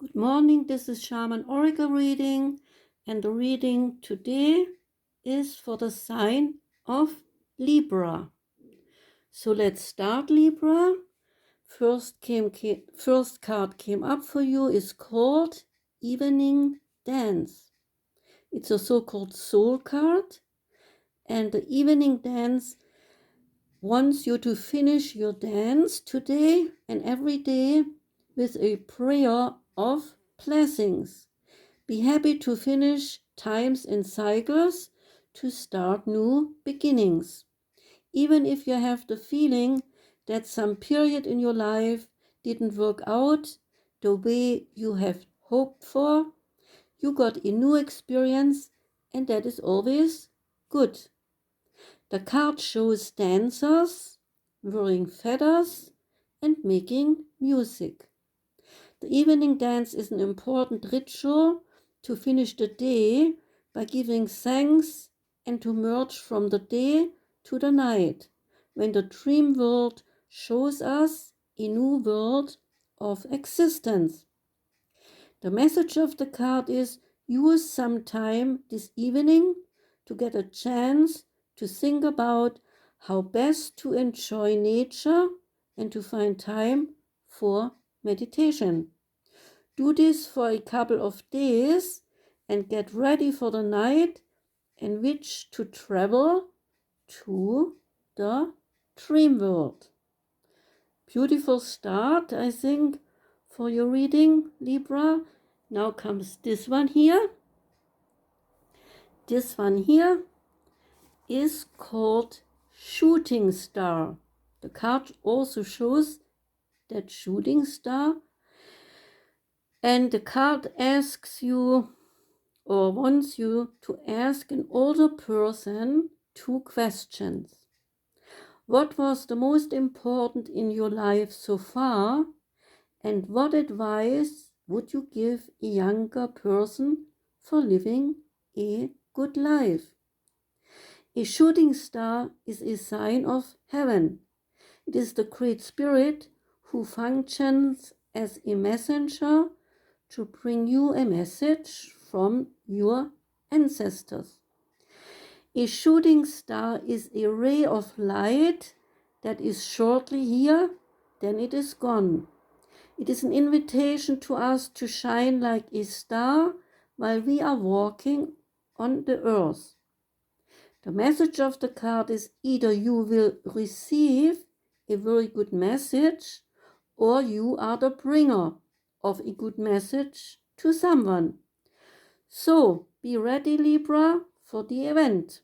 Good morning, this is Shaman Oracle reading, and the reading today is for the sign of Libra. So let's start, Libra. First card came up for you is called Evening Dance. It's a so-called soul card, and the evening dance wants you to finish your dance today and every day with a prayer of blessings. Be happy to finish times and cycles to start new beginnings. Even if you have the feeling that some period in your life didn't work out the way you have hoped for, you got a new experience, and that is always good. The card shows dancers wearing feathers and making music. The evening dance is an important ritual to finish the day by giving thanks and to merge from the day to the night, when the dream world shows us a new world of existence. The message of the card is use some time this evening to get a chance to think about how best to enjoy nature and to find time for meditation. Do this for a couple of days and get ready for the night in which to travel to the dream world. Beautiful start, I think, for your reading, Libra. Now comes this one here. This one here is called Shooting Star. The card also shows that shooting star, and the card asks you or wants you to ask an older person 2 questions. What was the most important in your life so far? And what advice would you give a younger person for living a good life? A shooting star is a sign of heaven. It is the great spirit who functions as a messenger to bring you a message from your ancestors. A shooting star is a ray of light that is shortly here, then it is gone. It is an invitation to us to shine like a star while we are walking on the earth. The message of the card is either you will receive a very good message or you are the bringer of a good message to someone. So be ready, Libra, for the event.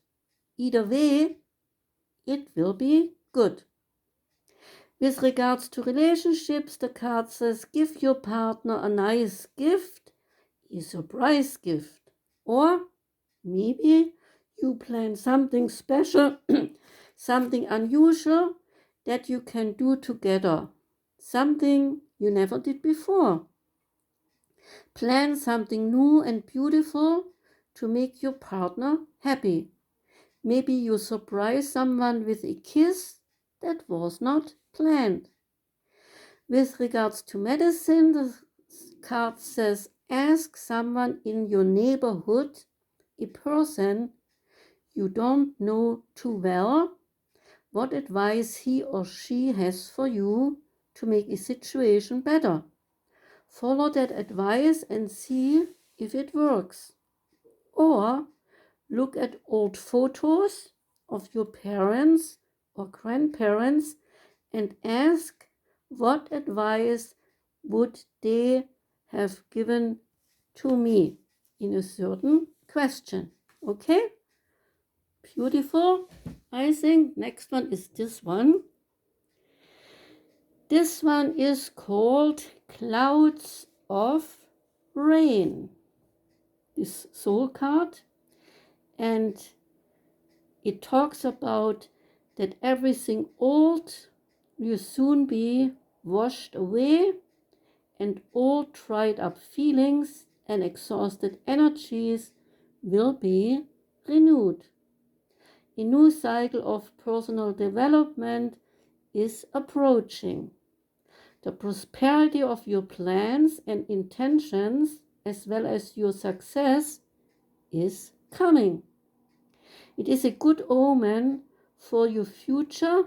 Either way, it will be good. With regards to relationships, the card says give your partner a nice gift, a surprise gift. Or maybe you plan something special, something unusual that you can do together, something you never did before. Plan something new and beautiful to make your partner happy. Maybe you surprise someone with a kiss that was not planned. With regards to medicine, the card says ask someone in your neighborhood, a person you don't know too well, what advice he or she has for you to make a situation better. Follow that advice and see if it works. Or look at old photos of your parents or grandparents and ask what advice would they have given to me in a certain question. Okay? Beautiful. I think next one is this one. This one is called Clouds of Rain. This soul card, and it talks about that everything old will soon be washed away and all dried up feelings and exhausted energies will be renewed. A new cycle of personal development is approaching. The prosperity of your plans and intentions, as well as your success, is coming. It is a good omen for your future,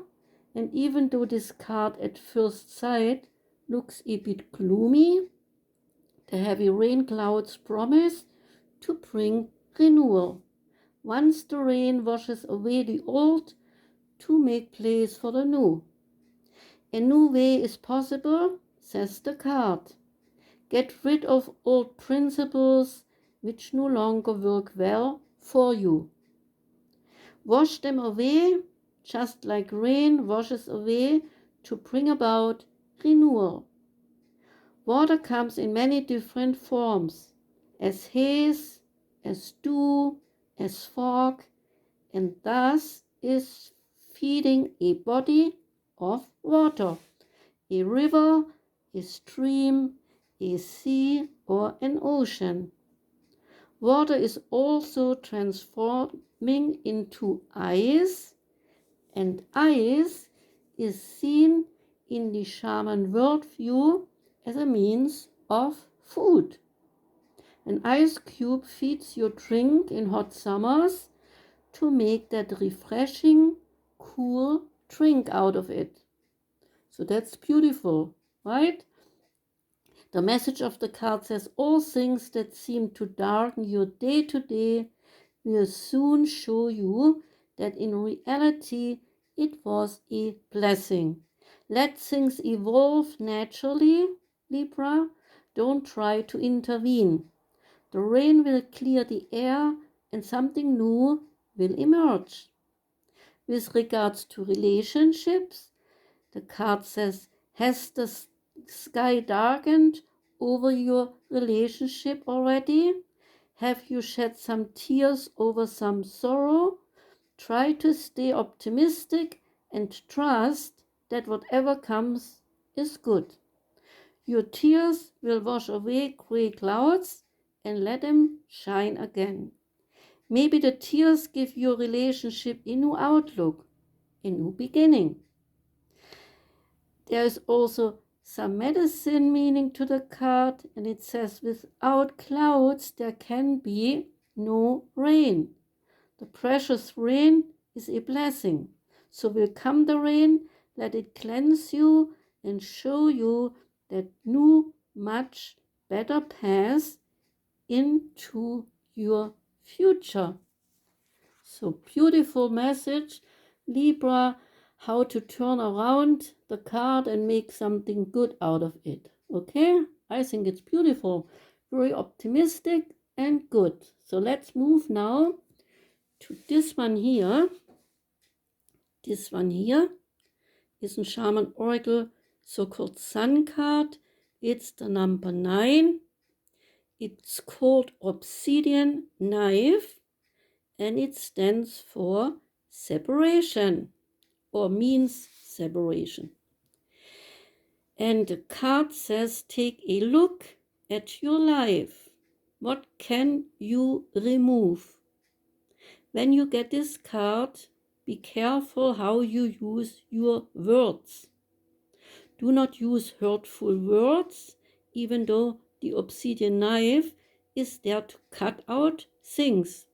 and even though this card at first sight looks a bit gloomy, the heavy rain clouds promise to bring renewal. Once the rain washes away the old to make place for the new. A new way is possible, says the card. Get rid of old principles which no longer work well for you. Wash them away, just like rain washes away to bring about renewal. Water comes in many different forms, as haze, as dew, as fog, and thus is feeding a body of water, a river, a stream, a sea, or an ocean. Water is also transforming into ice, and ice is seen in the Shaman worldview as a means of food. An ice cube feeds your drink in hot summers to make that refreshing, cool drink out of it. So that's beautiful, right? The message of the card says all things that seem to darken your day to day will soon show you that in reality it was a blessing. Let things evolve naturally, Libra. Don't try to intervene. The rain will clear the air and something new will emerge. With regards to relationships, the card says, has the sky darkened over your relationship already? Have you shed some tears over some sorrow? Try to stay optimistic and trust that whatever comes is good. Your tears will wash away gray clouds and let them shine again. Maybe the tears give your relationship a new outlook, a new beginning. There is also some medicine meaning to the card, and it says, without clouds there can be no rain. The precious rain is a blessing. So will come the rain, let it cleanse you and show you that new, much better path into your future. So beautiful message, Libra, how to turn around the card and make something good out of it. Okay, I think it's beautiful, very optimistic and good. So let's move now to this one here. This one here is a Shaman Oracle, so-called Sun card. It's the number 9. It's called Obsidian Knife, and it stands for separation or means separation. And the card says, take a look at your life. What can you remove? When you get this card, be careful how you use your words. Do not use hurtful words, even though the obsidian knife is there to cut out things.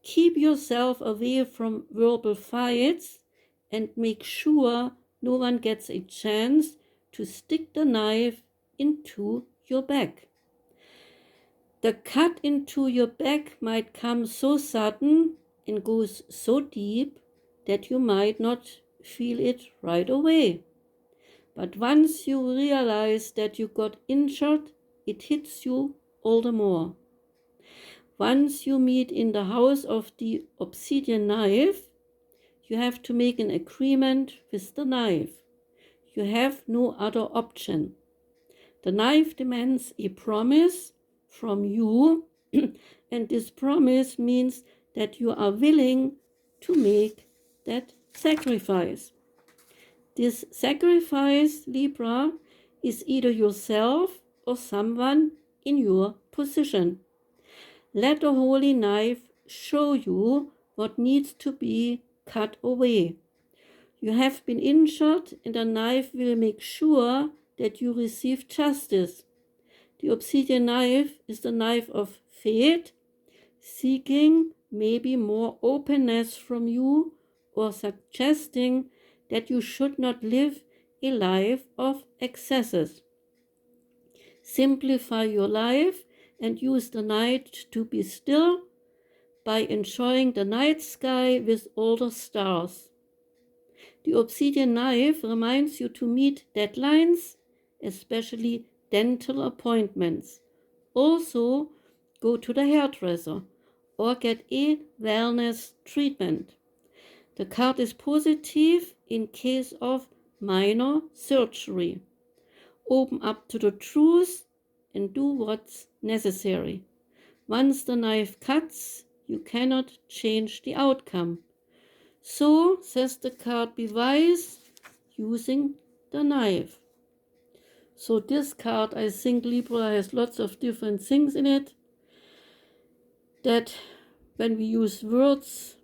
Keep yourself away from verbal fights and make sure no one gets a chance to stick the knife into your back. The cut into your back might come so sudden and goes so deep that you might not feel it right away. But once you realize that you got injured, it hits you all the more. Once you meet in the house of the obsidian knife, you have to make an agreement with the knife. You have no other option. The knife demands a promise from you, and this promise means that you are willing to make that sacrifice. This sacrifice, Libra, is either yourself or someone in your position. Let the holy knife show you what needs to be cut away. You have been injured, and the knife will make sure that you receive justice. The obsidian knife is the knife of fate, seeking maybe more openness from you or suggesting that you should not live a life of excesses. Simplify your life and use the night to be still by enjoying the night sky with all the stars. The obsidian knife reminds you to meet deadlines, especially dental appointments. Also, go to the hairdresser or get a wellness treatment. The card is positive in case of minor surgery. Open up to the truth and do what's necessary. Once the knife cuts, you cannot change the outcome. So, says the card, be wise using the knife. So this card, I think Libra has lots of different things in it. That when we use words,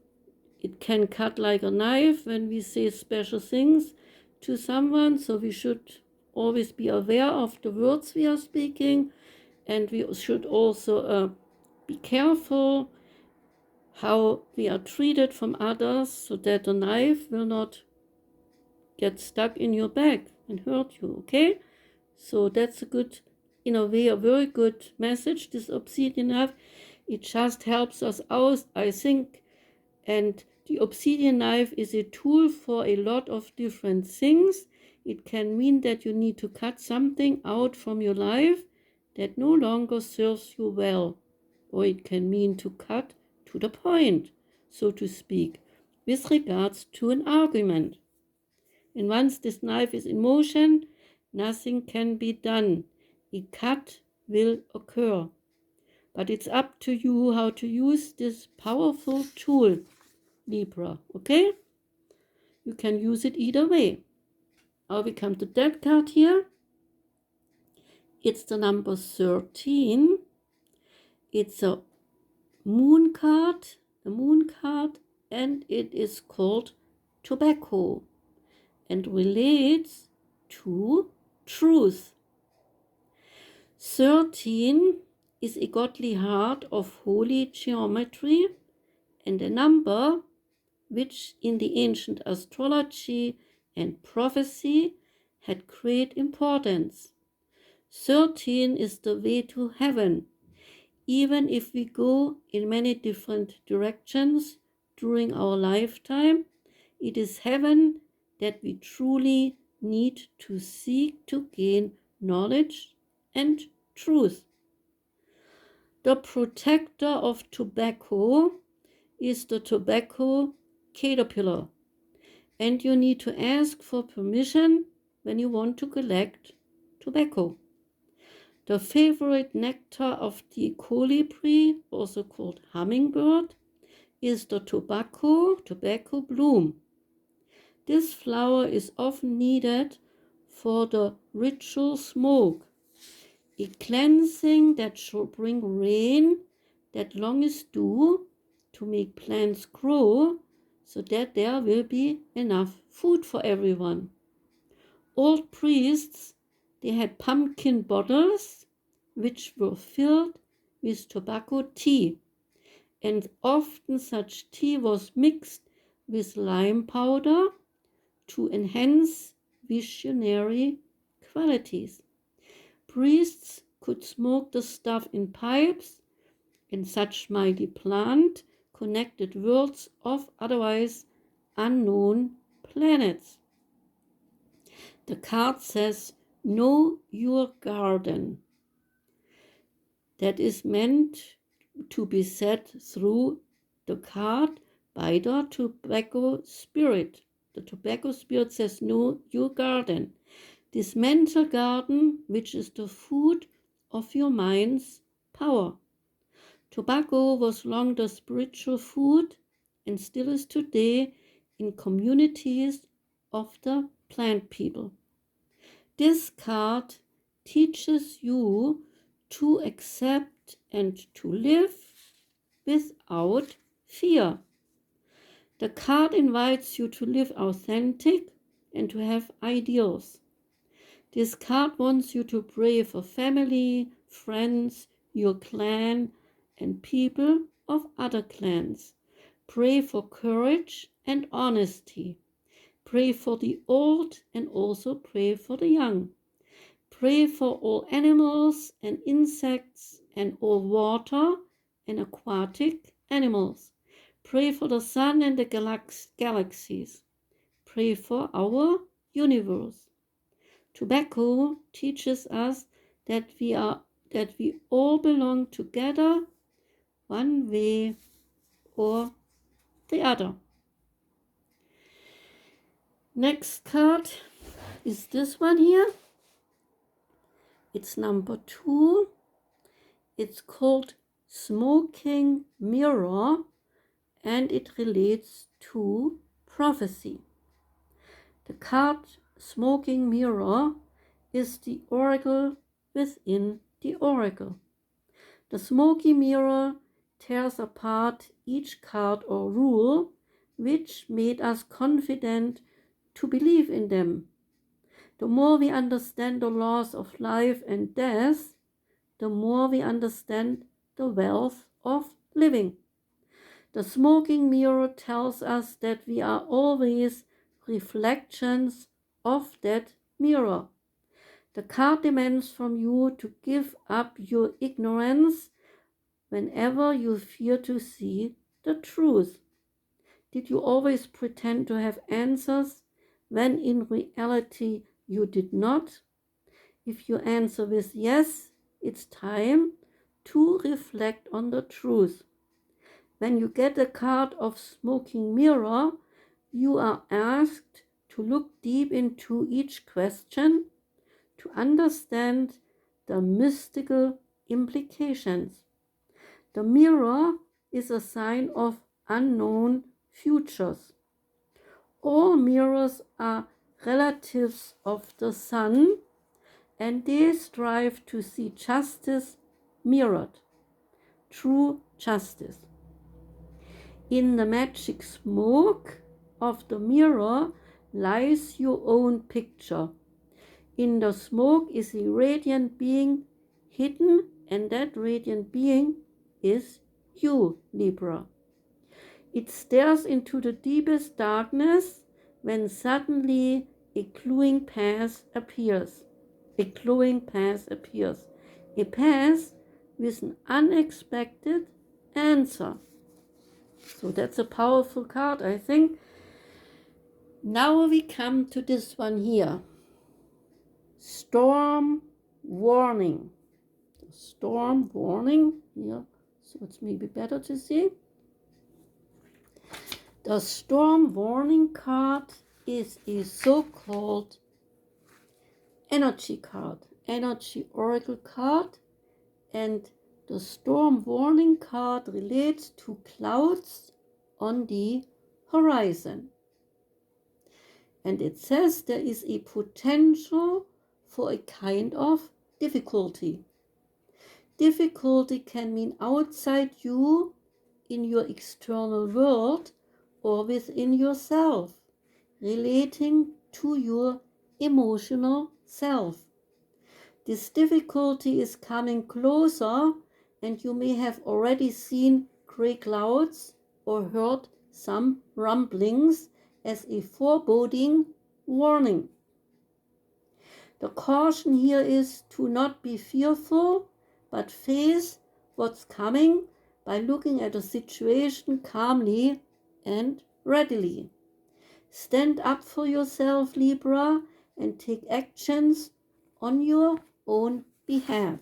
it can cut like a knife when we say special things to someone. So we should always be aware of the words we are speaking. And we should also be careful how we are treated from others so that the knife will not get stuck in your back and hurt you, okay? So that's a good, in a way, a very good message, this obsidian knife. It just helps us out, I think. And the obsidian knife is a tool for a lot of different things. It can mean that you need to cut something out from your life that no longer serves you well. Or it can mean to cut to the point, so to speak, with regards to an argument. And once this knife is in motion, nothing can be done. A cut will occur. But it's up to you how to use this powerful tool, Libra, okay? You can use it either way. Now we come to that card here. It's the number 13. It's a moon card, and it is called tobacco and relates to truth. 13 is a godly heart of holy geometry and a number which in the ancient astrology and prophecy had great importance. 13 is the way to heaven. Even if we go in many different directions during our lifetime, it is heaven that we truly need to seek to gain knowledge and truth. The protector of tobacco is the tobacco caterpillar, and you need to ask for permission when you want to collect tobacco. The favorite nectar of the colibri, also called hummingbird, is the tobacco bloom. This flower is often needed for the ritual smoke, a cleansing that should bring rain that long is due to make plants grow so that there will be enough food for everyone. Old priests, they had pumpkin bottles which were filled with tobacco tea, and often such tea was mixed with lime powder to enhance visionary qualities. Priests could smoke the stuff in pipes, and such mighty plant connected worlds of otherwise unknown planets. The card says, know your garden. That is meant to be said through the card by the tobacco spirit. The tobacco spirit says, know your garden. This mental garden, which is the food of your mind's power. Tobacco was long the spiritual food and still is today in communities of the plant people. This card teaches you to accept and to live without fear. The card invites you to live authentic and to have ideals. This card wants you to pray for family, friends, your clan, and people of other clans. Pray for courage and honesty. Pray for the old and also pray for the young. Pray for all animals and insects and all water and aquatic animals. Pray for the sun and the galaxies. Pray for our universe. Tobacco teaches us that we all belong together one way or the other. Next card is this one here. It's number 2. It's called Smoking Mirror, and it relates to prophecy. The card Smoking Mirror is the oracle within the oracle. The smoky mirror tears apart each card or rule which made us confident to believe in them. The more we understand the laws of life and death, the more we understand the wealth of living. The smoking mirror tells us that we are always reflections of that mirror. The card demands from you to give up your ignorance whenever you fear to see the truth. Did you always pretend to have answers when in reality you did not? If you answer with yes, it's time to reflect on the truth. When you get a card of smoking mirror, you are asked to look deep into each question to understand the mystical implications. The mirror is a sign of unknown futures. All mirrors are relatives of the sun, and they strive to see justice mirrored, true justice. In the magic smoke of the mirror lies your own picture. In the smoke is a radiant being hidden, and that radiant being is you, Libra. It stares into the deepest darkness when suddenly a glowing path appears. A glowing path appears. A path with an unexpected answer. So that's a powerful card, I think. Now we come to this one here. Storm warning. Storm warning here, so it's maybe better to see. The storm warning card is a so-called energy card, energy oracle card, and the storm warning card relates to clouds on the horizon. And it says there is a potential for a kind of difficulty. Difficulty can mean outside you, in your external world, or within yourself, relating to your emotional self. This difficulty is coming closer, and you may have already seen gray clouds or heard some rumblings as a foreboding warning. The caution here is to not be fearful, but face what's coming by looking at a situation calmly and readily. Stand up for yourself, Libra, and take actions on your own behalf.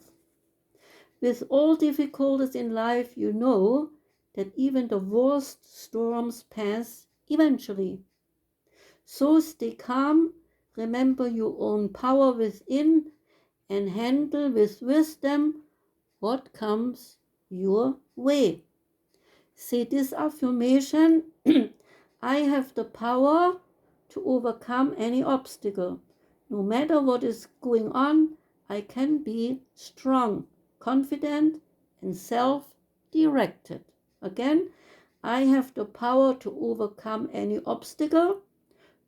With all difficulties in life, you know that even the worst storms pass eventually. So stay calm, remember your own power within, and handle with wisdom what comes your way. Say this affirmation: I have the power to overcome any obstacle. No matter what is going on, I can be strong, confident, and self-directed. Again, I have the power to overcome any obstacle.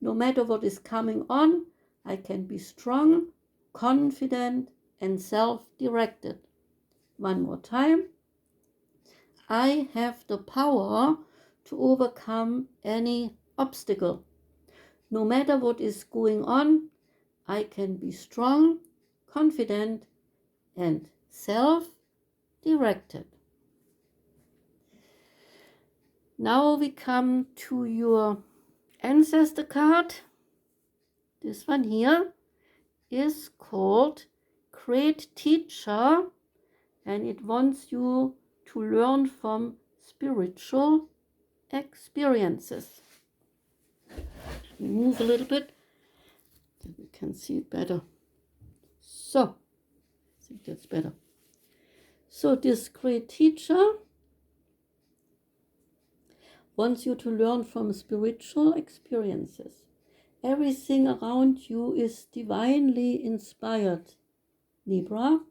No matter what is coming on, I can be strong, confident, and self-directed. One more time. I have the power to overcome any obstacle. No matter what is going on, I can be strong, confident, and self-directed. Now we come to your ancestor card. This one here is called Great Teacher, and it wants you to learn from spiritual experiences. Move a little bit so we can see it better. So, I think that's better. So this great teacher wants you to learn from spiritual experiences. Everything around you is divinely inspired, Libra.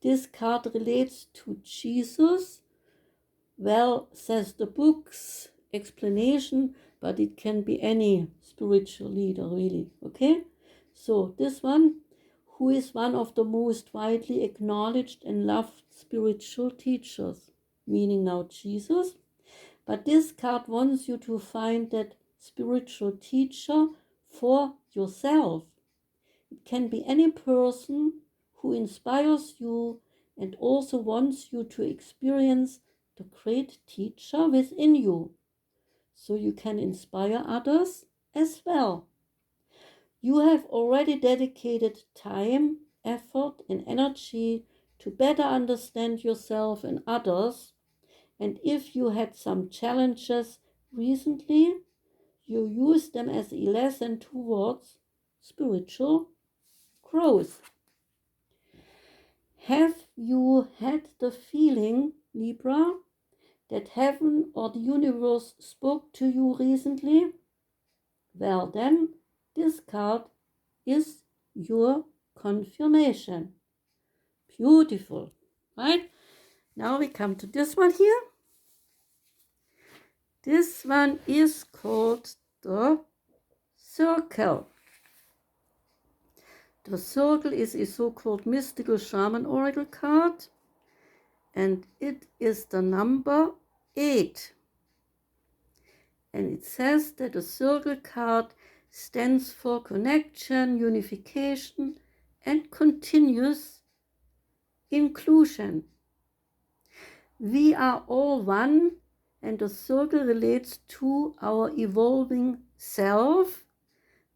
This card relates to Jesus. Well, says the book's explanation, but it can be any spiritual leader, really, okay? So this one, who is one of the most widely acknowledged and loved spiritual teachers, meaning now Jesus. But this card wants you to find that spiritual teacher for yourself. It can be any person who inspires you and also wants you to experience the great teacher within you, so you can inspire others as well. You have already dedicated time, effort, and energy to better understand yourself and others, and if you had some challenges recently, you use them as a lesson towards spiritual growth. Have you had the feeling, Libra, that heaven or the universe spoke to you recently? Well then, this card is your confirmation. Beautiful, right? Now we come to this one here. This one is called the circle. The circle is a so-called mystical shaman oracle card, and it is the number 8. And it says that the circle card stands for connection, unification, and continuous inclusion. We are all one, and the circle relates to our evolving self,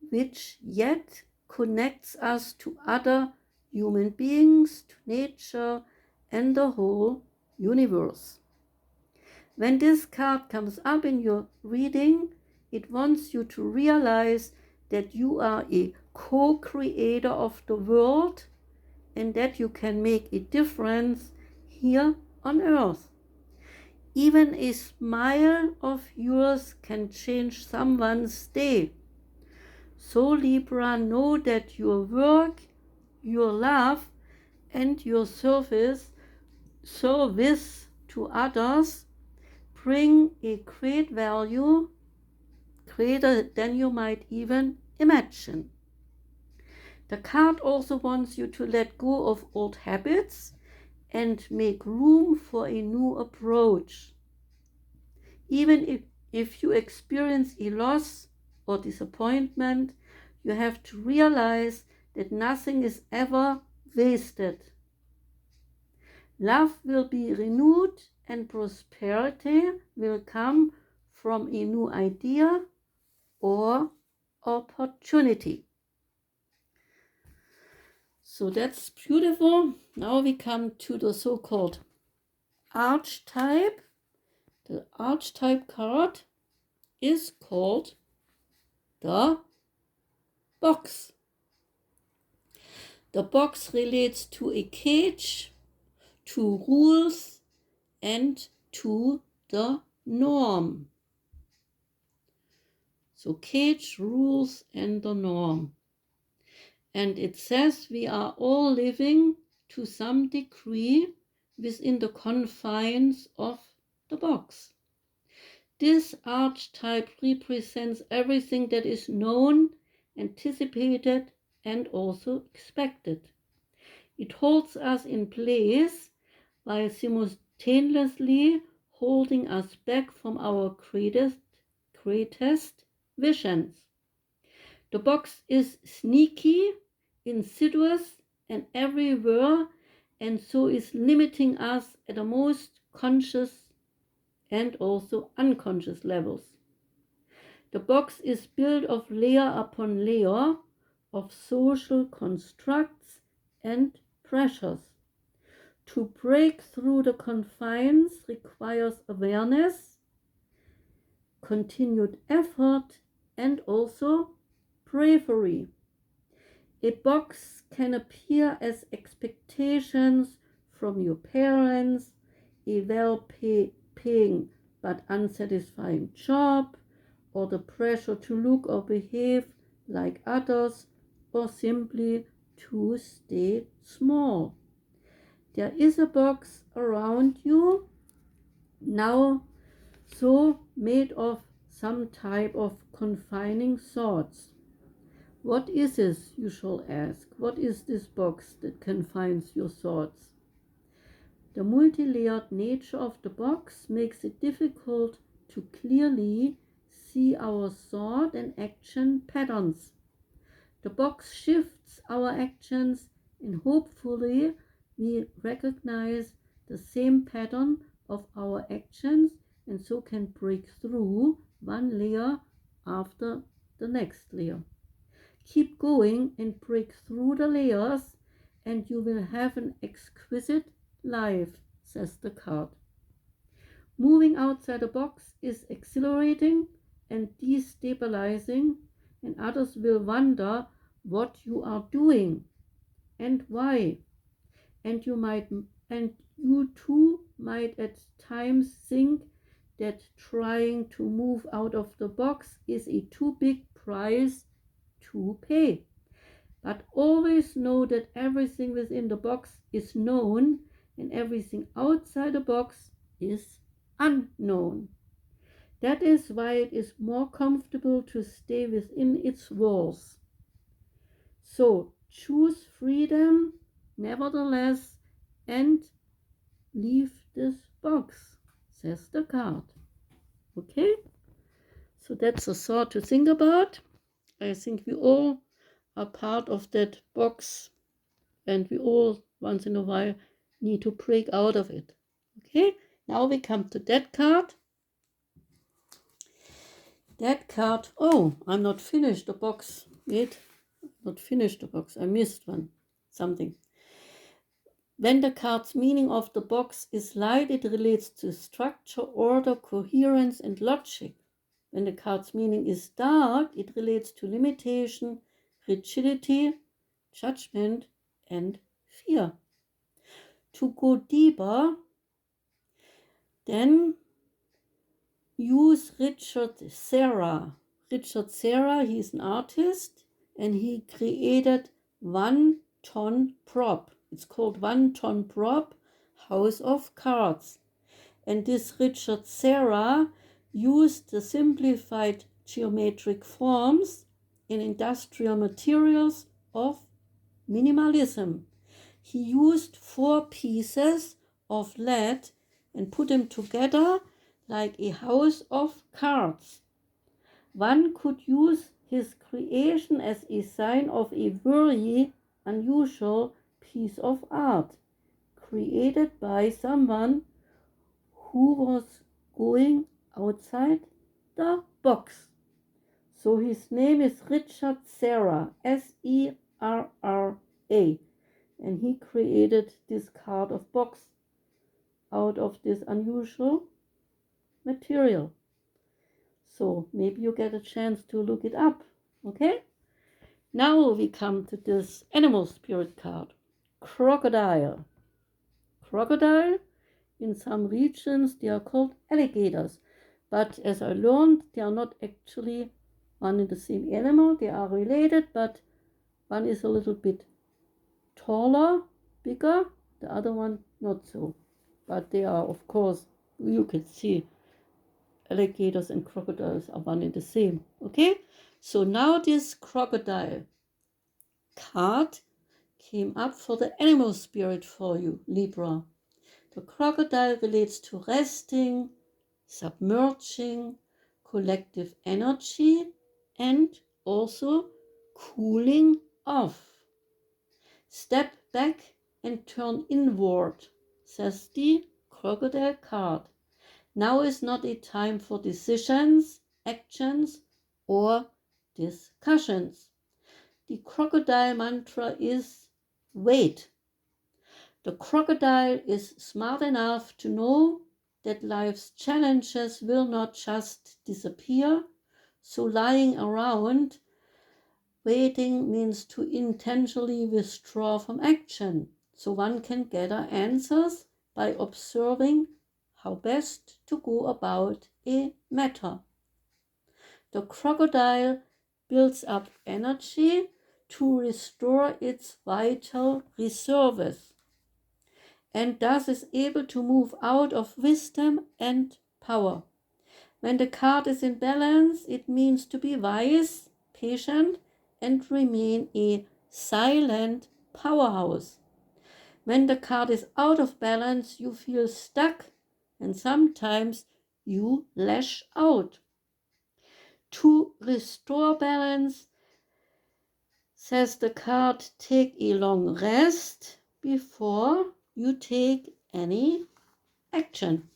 which yet connects us to other human beings, to nature, and the whole universe. When this card comes up in your reading, it wants you to realize that you are a co-creator of the world and that you can make a difference here on earth. Even a smile of yours can change someone's day. So Libra, know that your work, your love, and your service to others bring a great value, greater than you might even imagine. The card also wants you to let go of old habits and make room for a new approach. Even if you experience a loss or disappointment, you have to realize that nothing is ever wasted. Love will be renewed and prosperity will come from a new idea or opportunity. So that's beautiful. Now we come to the so-called archetype. The archetype card is called the box. The box relates to a cage, to rules, and to the norm. So cage, rules, and the norm. And it says we are all living to some degree within the confines of the box. This archetype represents everything that is known, anticipated, and also expected. It holds us in place while simultaneously holding us back from our greatest visions. The box is sneaky, insidious, and everywhere, and so is limiting us at the most conscious and also unconscious levels. The box is built of layer upon layer of social constructs and pressures. To break through the confines requires awareness, continued effort, and also bravery. A box can appear as expectations from your parents, a well-paying but unsatisfying job, or the pressure to look or behave like others, or simply to stay small. There is a box around you now, so made of some type of confining thoughts. What is this, you shall ask? What is this box that confines your thoughts? The multi-layered nature of the box makes it difficult to clearly see our thought and action patterns. The box shifts our actions, and hopefully we recognize the same pattern of our actions and so can break through one layer after the next layer. Keep going and break through the layers, and you will have an exquisite life, says the card. Moving outside the box is exhilarating and destabilizing, and others will wonder what you are doing and why. And you too might at times think that trying to move out of the box is a too big price to pay. But always know that everything within the box is known and everything outside the box is unknown. That is why it is more comfortable to stay within its walls. So choose freedom, nevertheless, and leave this box, says the card. Okay? So that's a thought to think about. I think we all are part of that box, and we all once in a while need to break out of it. Okay, now we come to that card. Oh, I'm not finished the box. Wait, not finished the box. I missed something. When the card's meaning of the box is light, it relates to structure, order, coherence, and logic. When the card's meaning is dark, it relates to limitation, rigidity, judgment, and fear. To go deeper, then use Richard Serra. Richard Serra, he's an artist, and he created 1-ton prop. It's called 1-ton prop, House of Cards. And this Richard Serra used the simplified geometric forms in industrial materials of minimalism. He used 4 pieces of lead and put them together like a house of cards. One could use his creation as a sign of a very unusual piece of art created by someone who was going outside the box. So his name is Richard Serra, Serra, and he created this card of box out of this unusual material. So maybe you get a chance to look it up. Okay? Now we come to this animal spirit card. Crocodile. Crocodile, in some regions they are called alligators. But as I learned, they are not actually one and the same animal. They are related, but one is a little bit taller, bigger, the other one not so. But they are, of course, you can see alligators and crocodiles are one and the same. Okay, so now this crocodile card came up for the animal spirit for you, Libra. The crocodile relates to resting, submerging, collective energy, and also cooling off. Step back and turn inward, says the crocodile card. Now is not a time for decisions, actions, or discussions. The crocodile mantra is wait. The crocodile is smart enough to know that life's challenges will not just disappear, so lying around waiting means to intentionally withdraw from action, so one can gather answers by observing how best to go about a matter. The crocodile builds up energy to restore its vital reserves, and thus is able to move out of wisdom and power. When the card is in balance, it means to be wise, patient, and remain a silent powerhouse. When the card is out of balance, you feel stuck and sometimes you lash out. To restore balance, says the card, take a long rest before you take any action.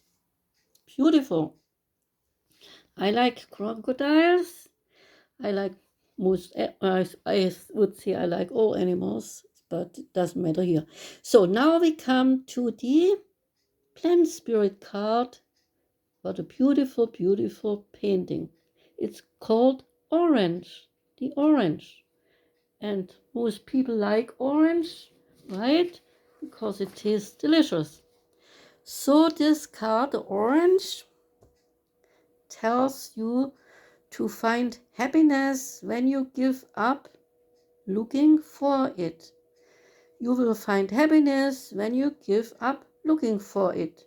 Beautiful. I like crocodiles. I like most, I would say I like all animals, but it doesn't matter here. So now we come to the plant spirit card. What a beautiful, beautiful painting. It's called orange, the orange. And most people like orange, right? Because it tastes delicious. So this card, the orange, tells you to find happiness when you give up looking for it. You will find happiness when you give up looking for it.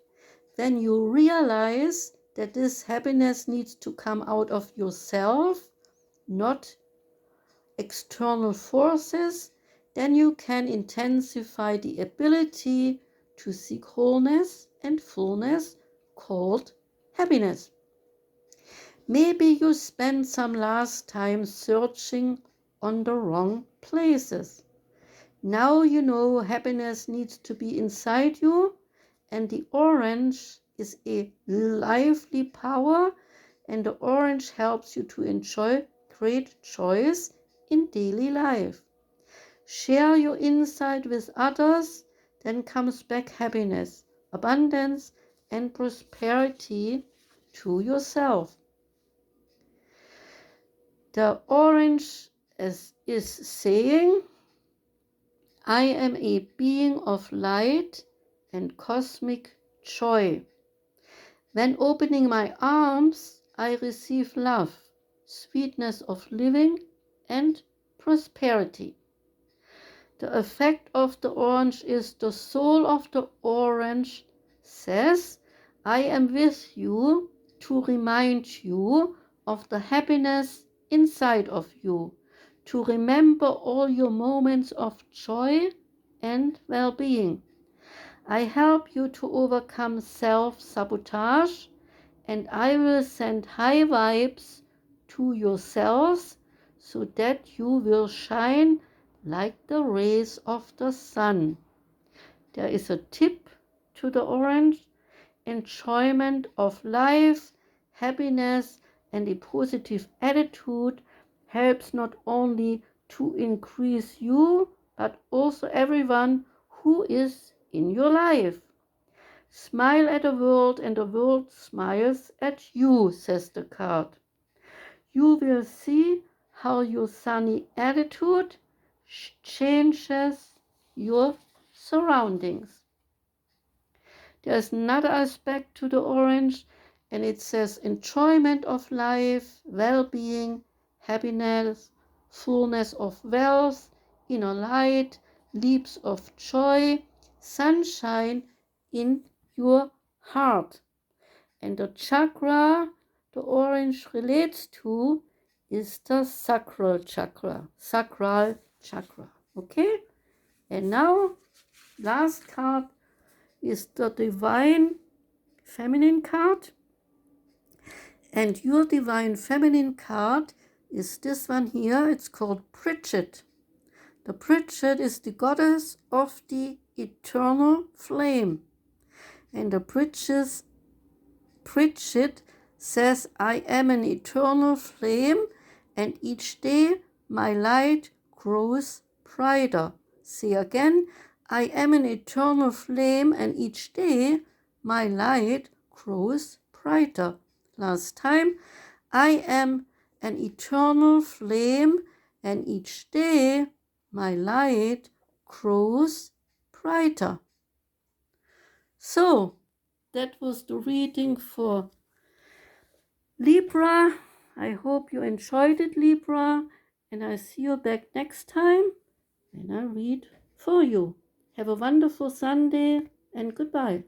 When you realize that this happiness needs to come out of yourself, not external forces, then you can intensify the ability to seek wholeness and fullness called happiness. Maybe you spent some last time searching on the wrong places. Now you know happiness needs to be inside you, and the orange is a lively power, and the orange helps you to enjoy great joys in daily life. Share your insight with others, then comes back happiness, abundance, and prosperity to yourself. The orange is saying, I am a being of light and cosmic joy. When opening my arms, I receive love, sweetness of living, and prosperity. The effect of the orange is the soul of the orange says, I am with you to remind you of the happiness inside of you, to remember all your moments of joy and well-being. I help you to overcome self-sabotage, and I will send high vibes to yourselves so that you will shine like the rays of the sun. There is a tip to the orange: enjoyment of life, happiness, and a positive attitude helps not only to increase you, but also everyone who is in your life. Smile at the world and the world smiles at you, says the card. You will see how your sunny attitude changes your surroundings. There's another aspect to the orange, and it says enjoyment of life, well-being, happiness, fullness of wealth, inner light, leaps of joy, sunshine in your heart. And the chakra the orange relates to is the sacral chakra. Sacral chakra. Okay? And now, last card is the Divine Feminine card. And your Divine Feminine card is this one here. It's called Bridget. The Bridget is the goddess of the eternal flame. And the Bridget says, I am an eternal flame, and each day my light grows brighter. Say again, I am an eternal flame, and each day my light grows brighter. Last time, I am an eternal flame, and each day my light grows brighter. So, that was the reading for Libra. I hope you enjoyed it, Libra, and I see you back next time when I read for you. Have a wonderful Sunday and goodbye.